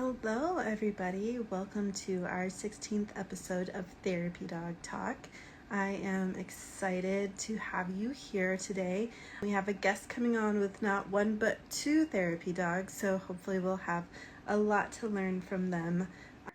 Hello, everybody. Welcome to our 16th episode of Therapy Dog Talk. I am excited to have you here today. We have a guest coming on with not one but two therapy dogs, so hopefully we'll have a lot to learn from them.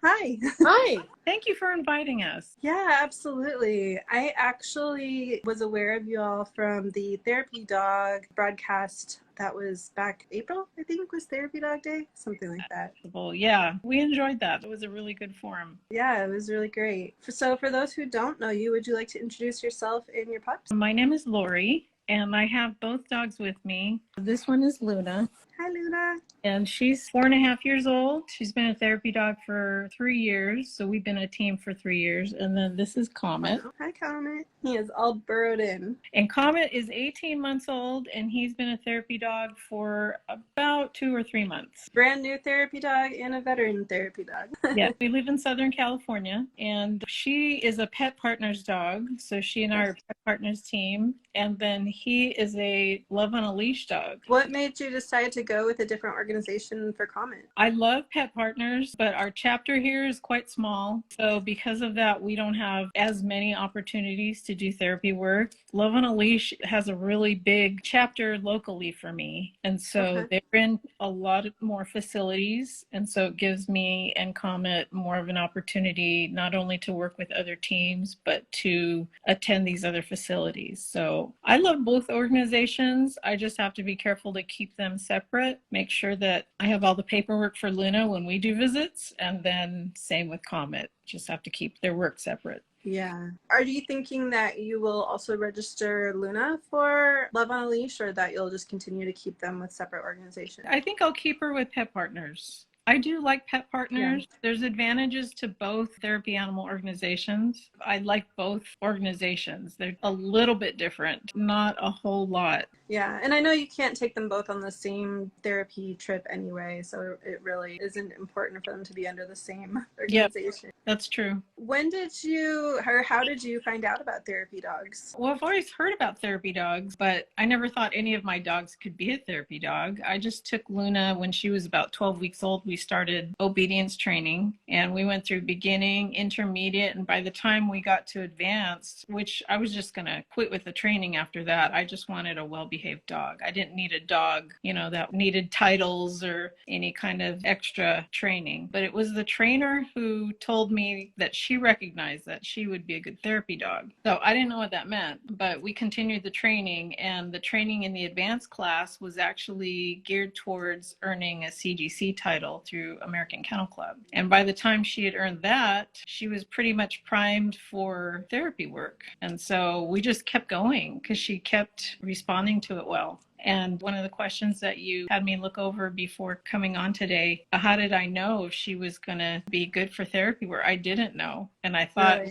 Hi. Hi. Thank you for inviting us. Yeah, absolutely. I actually was aware of you all from the Therapy Dog broadcast that was back April, I think was Therapy Dog Day, something like that. Well, yeah, we enjoyed that. It was a really good forum. Yeah, it was really great. So for those who don't know you, would you like to introduce yourself and your pups? My name is Lori, and I have both dogs with me. This one is Luna. Hi, Luna. And she's 4.5 years old. She's been a therapy dog for 3 years. So we've been a team for 3 years. And then this is Comet. Hi, Comet. He is all burrowed in. And Comet is 18 months old, and he's been a therapy dog for about 2 or 3 months. Brand new therapy dog and a veteran therapy dog. Yeah, we live in Southern California, and she is a Pet Partners dog. So she and I are Pet Partners team. And then he is a Love on a Leash dog. What made you decide to go with a different organization for Comet? I love Pet Partners, but our chapter here is quite small. So because of that, we don't have as many opportunities to do therapy work. Love on a Leash has a really big chapter locally for me. And so they're in a lot more facilities. And so it gives me and Comet more of an opportunity not only to work with other teams, but to attend these other facilities. So I love both organizations. I just have to be careful to keep them separate, make sure that I have all the paperwork for Luna when we do visits, and then same with Comet. Just have to keep their work separate. Yeah. Are you thinking that you will also register Luna for Love on a Leash, or that you'll just continue to keep them with separate organizations? I think I'll keep her with Pet Partners. I do like Pet Partners. Yeah. There's advantages to both therapy animal organizations. I like both organizations. They're a little bit different, not a whole lot. Yeah, and I know you can't take them both on the same therapy trip anyway, so it really isn't important for them to be under the same organization. Yep, that's true. When did you, or how did you find out about therapy dogs? Well, I've always heard about therapy dogs, but I never thought any of my dogs could be a therapy dog. I just took Luna when she was about 12 weeks old. We started obedience training, and we went through beginning, intermediate, and by the time we got to advanced, which I was just going to quit with the training after that, I just wanted a well-behaved dog. I didn't need a dog, that needed titles or any kind of extra training. But it was the trainer who told me that she recognized that she would be a good therapy dog. So I didn't know what that meant, but we continued the training, and the training in the advanced class was actually geared towards earning a CGC title through American Kennel Club. And by the time she had earned that, she was pretty much primed for therapy work. And so we just kept going because she kept responding to it well. And one of the questions that you had me look over before coming on today, how did I know if she was going to be good for therapy work? I didn't know. And I thought,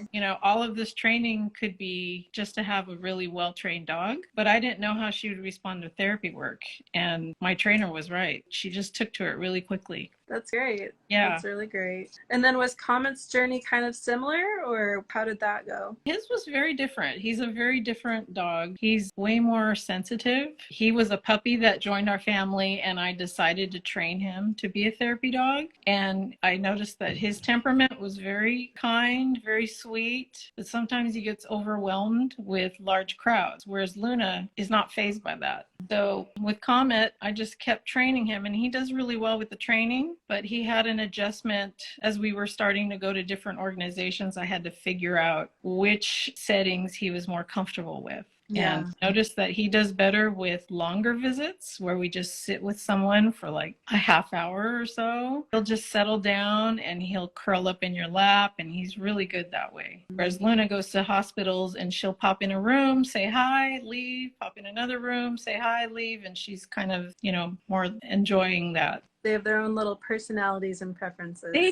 all of this training could be just to have a really well-trained dog, but I didn't know how she would respond to therapy work. And my trainer was right. She just took to it really quickly. That's great. Yeah. That's really great. And then was Comet's journey kind of similar, or how did that go? His was very different. He's a very different dog. He's way more sensitive. He was a puppy that joined our family, and I decided to train him to be a therapy dog. And I noticed that his temperament was very kind, very sweet, but sometimes he gets overwhelmed with large crowds, whereas Luna is not fazed by that. So with Comet, I just kept training him, and he does really well with the training, but he had an adjustment as we were starting to go to different organizations. I had to figure out which settings he was more comfortable with. Yeah. And notice that he does better with longer visits where we just sit with someone for like a half hour or so. He'll just settle down and he'll curl up in your lap, and he's really good that way. Whereas Luna goes to hospitals and she'll pop in a room, say hi, leave, pop in another room, say hi, leave, and she's kind of, more enjoying that. They have their own little personalities and preferences. They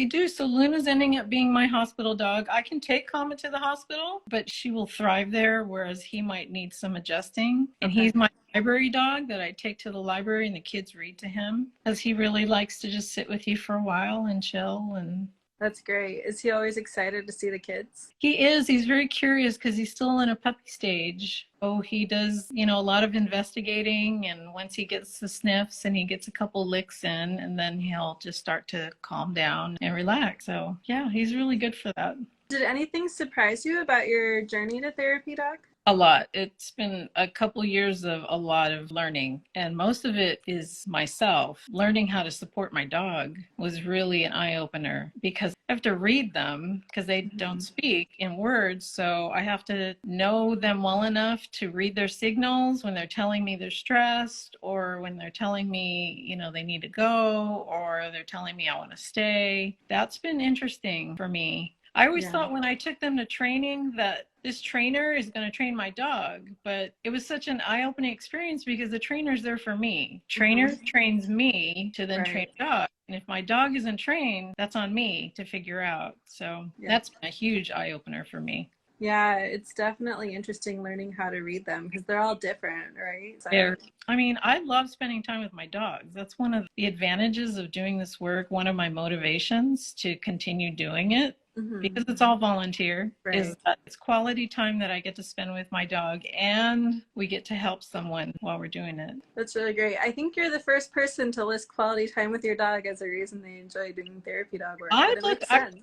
do. So Luna's ending up being my hospital dog. I can take Comet to the hospital, but she will thrive there, whereas he might need some adjusting. And he's my library dog that I take to the library and the kids read to him, because he really likes to just sit with you for a while and chill. And That's great. Is he always excited to see the kids? He is. He's very curious because he's still in a puppy stage. Oh, he does, a lot of investigating. And once he gets the sniffs and he gets a couple licks in, and then he'll just start to calm down and relax. So, yeah, he's really good for that. Did anything surprise you about your journey to therapy, Doc? A lot. It's been a couple years of a lot of learning, and most of it is myself. Learning how to support my dog was really an eye-opener because I have to read them because they don't speak in words. So I have to know them well enough to read their signals when they're telling me they're stressed, or when they're telling me, they need to go, or they're telling me I want to stay. That's been interesting for me. I always thought when I took them to training that this trainer is going to train my dog, but it was such an eye-opening experience because the trainer's there for me. Trainer trains me to then train the dog. And if my dog isn't trained, that's on me to figure out. So that's been a huge eye-opener for me. Yeah, it's definitely interesting learning how to read them because they're all different, right? So. I love spending time with my dogs. That's one of the advantages of doing this work. One of my motivations to continue doing it, because it's all volunteer, is that it's quality time that I get to spend with my dog, and we get to help someone while we're doing it. That's really great. I think you're the first person to list quality time with your dog as a reason they enjoy doing therapy dog work. I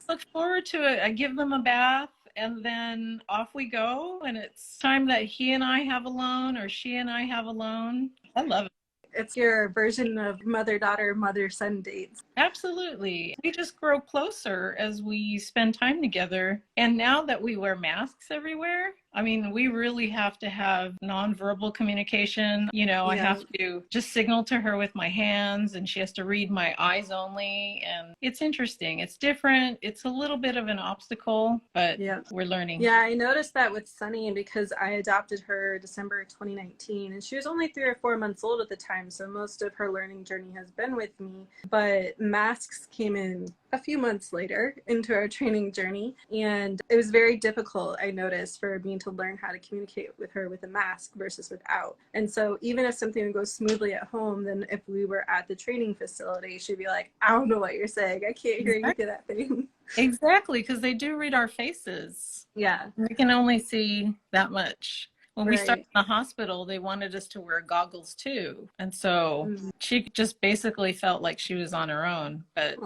look forward to it. I give them a bath, and then off we go, and it's time that he and I have alone, or she and I have alone. I love it. It's your version of mother-daughter, mother-son dates. Absolutely. We just grow closer as we spend time together. And now that we wear masks everywhere, we really have to have nonverbal communication. I have to just signal to her with my hands, and she has to read my eyes only. And it's interesting. It's different. It's a little bit of an obstacle, but we're learning. Yeah, I noticed that with Sunny because I adopted her December 2019, and she was only 3 or 4 months old at the time. So most of her learning journey has been with me. But masks came in a few months later into our training journey, and it was very difficult, I noticed, for me to learn how to communicate with her with a mask versus without. And so even if something would go smoothly at home, then if we were at the training facility, she'd be like, I don't know what you're saying. I can't hear you through that thing. Exactly, because they do read our faces. Yeah. We can only see that much. When we started in the hospital, they wanted us to wear goggles too. And so she just basically felt like she was on her own. But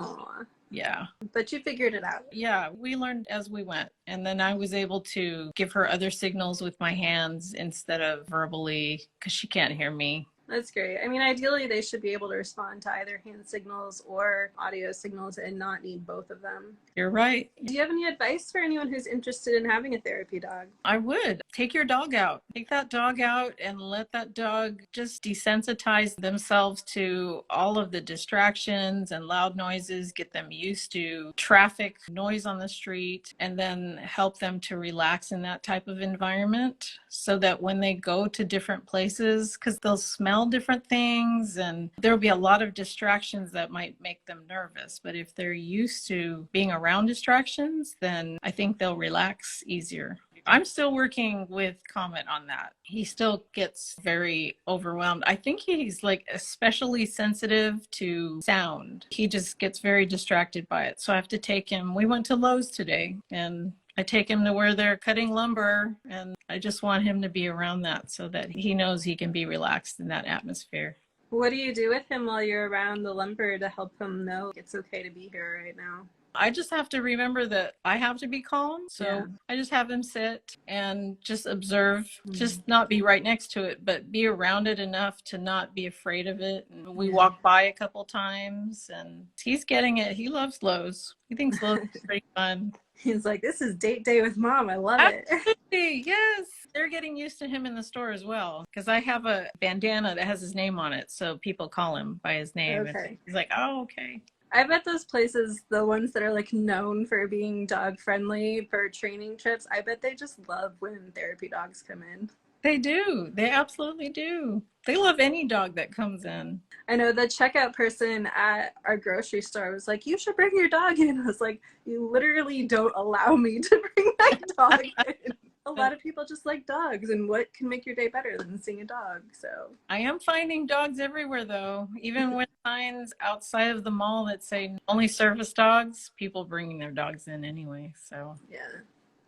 yeah. But you figured it out. Yeah, we learned as we went. And then I was able to give her other signals with my hands instead of verbally, because she can't hear me. That's great. Ideally, they should be able to respond to either hand signals or audio signals and not need both of them. You're right. Do you have any advice for anyone who's interested in having a therapy dog? I would. Take your dog out. Take that dog out and let that dog just desensitize themselves to all of the distractions and loud noises, get them used to traffic, noise on the street, and then help them to relax in that type of environment so that when they go to different places, because they'll smell different things and there'll be a lot of distractions that might make them nervous. But if they're used to being around distractions, then I think they'll relax easier. I'm still working with Comet on that. He still gets very overwhelmed. I think he's especially sensitive to sound. He just gets very distracted by it. So I have to take him. We went to Lowe's today, and I take him to where they're cutting lumber, and I just want him to be around that so that he knows he can be relaxed in that atmosphere. What do you do with him while you're around the lumber to help him know it's okay to be here right now? I just have to remember that I have to be calm. So I just have him sit and just observe, just not be right next to it, but be around it enough to not be afraid of it. And we walk by a couple times, and he's getting it. He loves Lowe's. He thinks Lowe's is pretty fun. He's like, this is date day with mom. I love it. Absolutely, yes. They're getting used to him in the store as well, because I have a bandana that has his name on it, so people call him by his name. Okay. And he's like, oh, okay. I bet those places, the ones that are known for being dog friendly for training trips, I bet they just love when therapy dogs come in. They do. They absolutely do. They love any dog that comes in. I know the checkout person at our grocery store was like, you should bring your dog in. I was like, you literally don't allow me to bring my dog in. a lot of people just like dogs, and what can make your day better than seeing a dog? So I am finding dogs everywhere, though. Even with signs outside of the mall that say only service dogs, people bringing their dogs in anyway. So, yeah.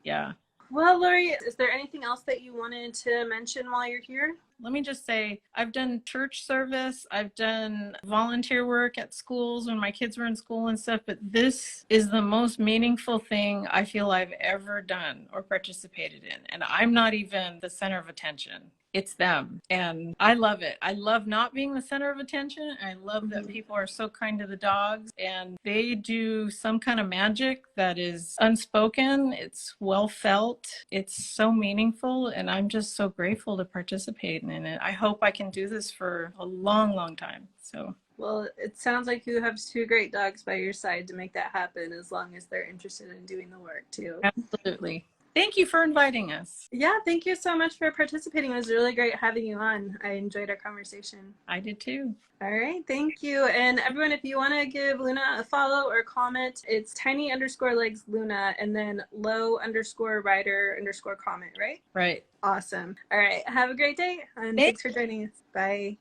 yeah. Well, Lori, is there anything else that you wanted to mention while you're here? Let me just say, I've done church service, I've done volunteer work at schools when my kids were in school and stuff, but this is the most meaningful thing I feel I've ever done or participated in. And I'm not even the center of attention. It's them. And I love it. I love not being the center of attention. I love that people are so kind to the dogs, and they do some kind of magic that is unspoken. It's well felt. It's so meaningful. And I'm just so grateful to participate in it. I hope I can do this for a long, long time. So. Well, it sounds like you have two great dogs by your side to make that happen, as long as they're interested in doing the work too. Absolutely. Thank you for inviting us. Yeah, thank you so much for participating. It was really great having you on. I enjoyed our conversation. I did too. All right, thank you. And everyone, if you want to give Luna a follow or comment, it's tiny_legs Luna and then low_rider_comet, right? Right. Awesome. All right, have a great day, and thanks for joining us. Bye.